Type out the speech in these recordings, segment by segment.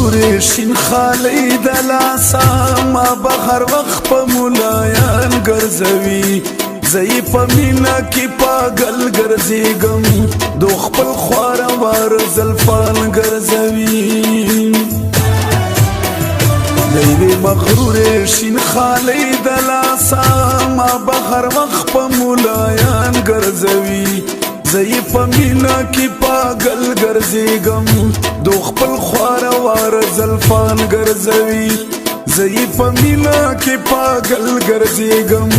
مغرور شین خالی د لاسا ما بهر وخت په مولایان ګرځوي زئی په مینا کې پاگل ګرځېږم دو خپل خواره وار زلفان ګرځوي دیوی مغرور شین خالی د لاسا ما بهر وخت په مولایان ګرځوي زئی په مینا کې پاگل ګرځېږم دو خپل خواره وار زلفان ګرځوي زئی په مینا کې پاگل ګرځېږم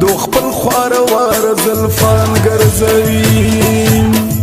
دو خپل خواره وار زلفان ګرځوي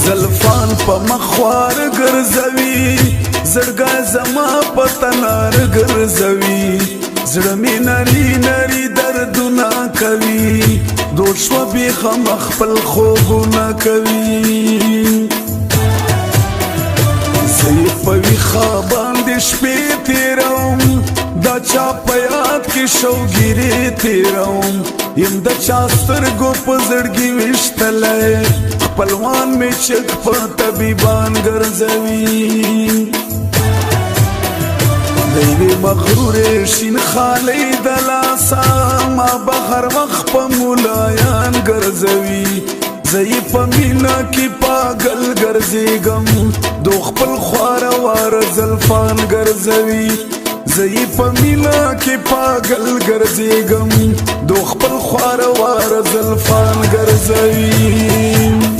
زلفان په مخوار ګرځوي زړګا زما په تنار ګرځوي زړه مې نری نری دردونه کوي دوشو به خم خپل خوبونه کوي زه په ویخه باندې شپې تیروم دا چا په یاد کې شوګیرې تیروم یم د چا سترګو په زړګي ویشتلی خپلوان می چک په طبیبان ګرځوي دیوی مغرور شین خالی د لاسا ما بهر وخت په مولایان ګرځوي زئی په مینا کې پاگل ګرځېږم دو خپل خواره وار زلفان ګرځوي زئی په مینا کې پاگل ګرځېږم دو خپل خواره وار زلفان ګرځوي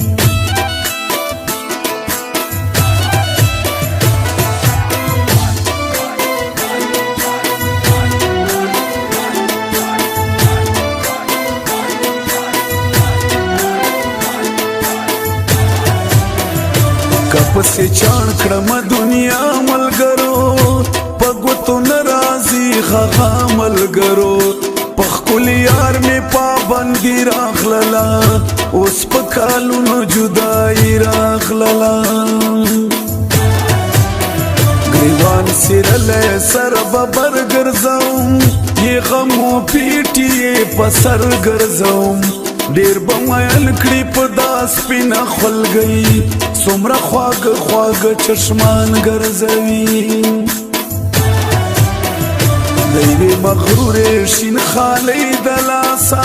کپسې چاڼ کړم دنیا ملګرو په ګوتو ناراضي غغا ملګرو په ښکلي یار مې پابندي راغلله اوس په کالونو جدایي راغلله ګریوان سیرلی سر ببر ګرځوم یې غمو پیټي یې په سر ګرځوم ډیر بمایل کړي په داس پینا خلګي څومره خواږه خواږه چشمان ګرځوي دیوی مغرور شین خالی د لاسا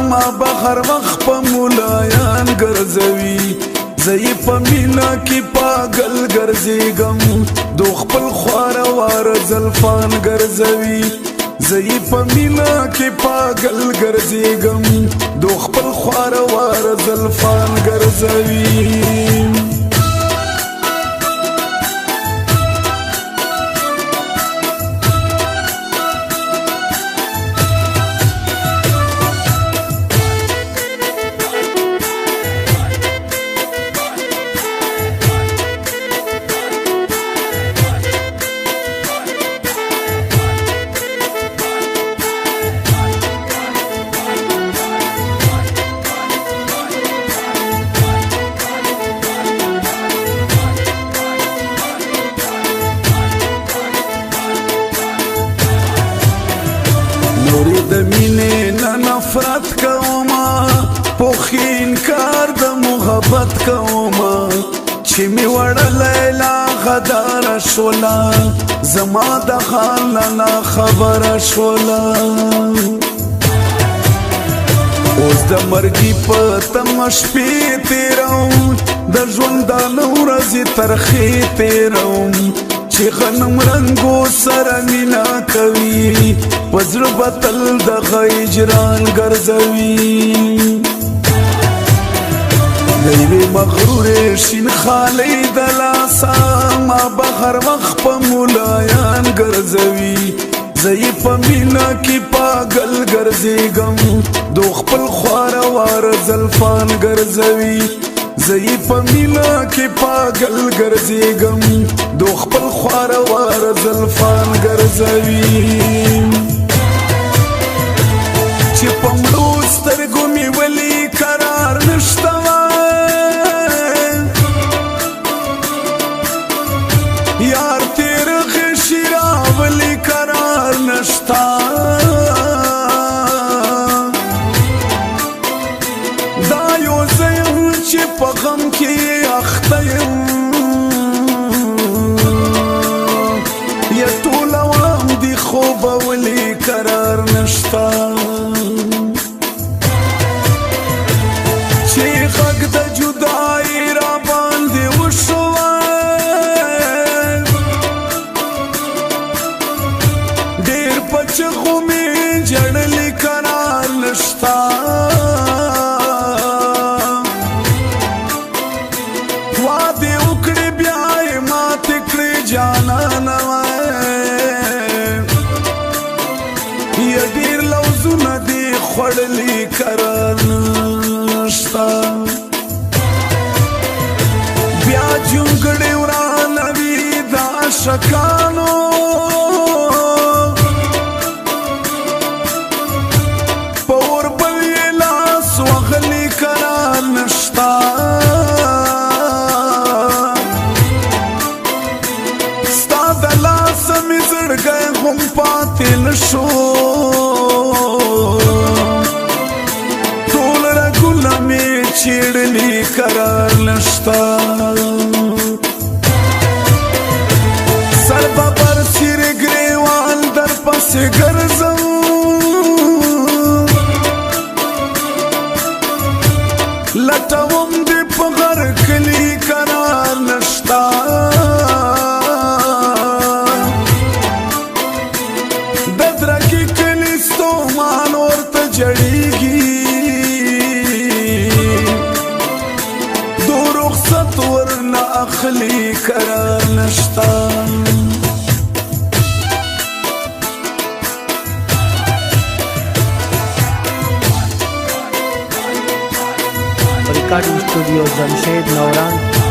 ما بهر وخت په مولایان ګرځوي زئی په مینا کې پاگل ګرځېږم دو خپل خواره وار زلفان ګرځوي زئی په مینا کې پاگل ګرځېږم دو خپل خواره وار زلفان ګرځوي د مینې نه نفرت کوما پوخې انکار د محبت کوما چې مې وړه لیلا غداره شوله زما د حال نه خبره شوله اوس د مرګي په تمه شپې تیروم د ژوندانه ورځې ترخې تیروم چې غنم رنګو سره مینا کوي وزر بتل د غیجران ګرځوي دیوی مغرور شین خالی د لاسا ما بهر وخت په مولایان ګرځوي زئی په مینا کې پاگل ګرځېږم دو خپل خواره واره زلفان ګرځوي زئی په مینا کې پاگل ګرځېږم دو خپل خواره واره زلفان ګرځوي چې په مړو سترګو مې ولي قرار نشته یار تیر خشی راولی قرار نشتا دا یو زیم چی پا غم کی اختیم یا طول وام دی خوب ولی قرار نشتا چی غگ دا جدائی را باندی وشو چخو می جړلی قرار نشتا واده وکړې بیا یې ماتې کړې جانانه یا ډېر لوظونه دې خوړلي قرار نشتا بیا جونګړې ورانوي دا عاشقانو ستا د لاسه مې زړګی هم پاتې نشو ټول رګونه مې چیړلي قرار نشتا سر به پر سیر ګریوان در پسې ګرځم لټوم دې په غر کلي قرار نشتا د درګي کلي ستومان ورته جړېږي دو رخصت ورنه اخلي قرار نشتا Recording Studio Jamshed Nauran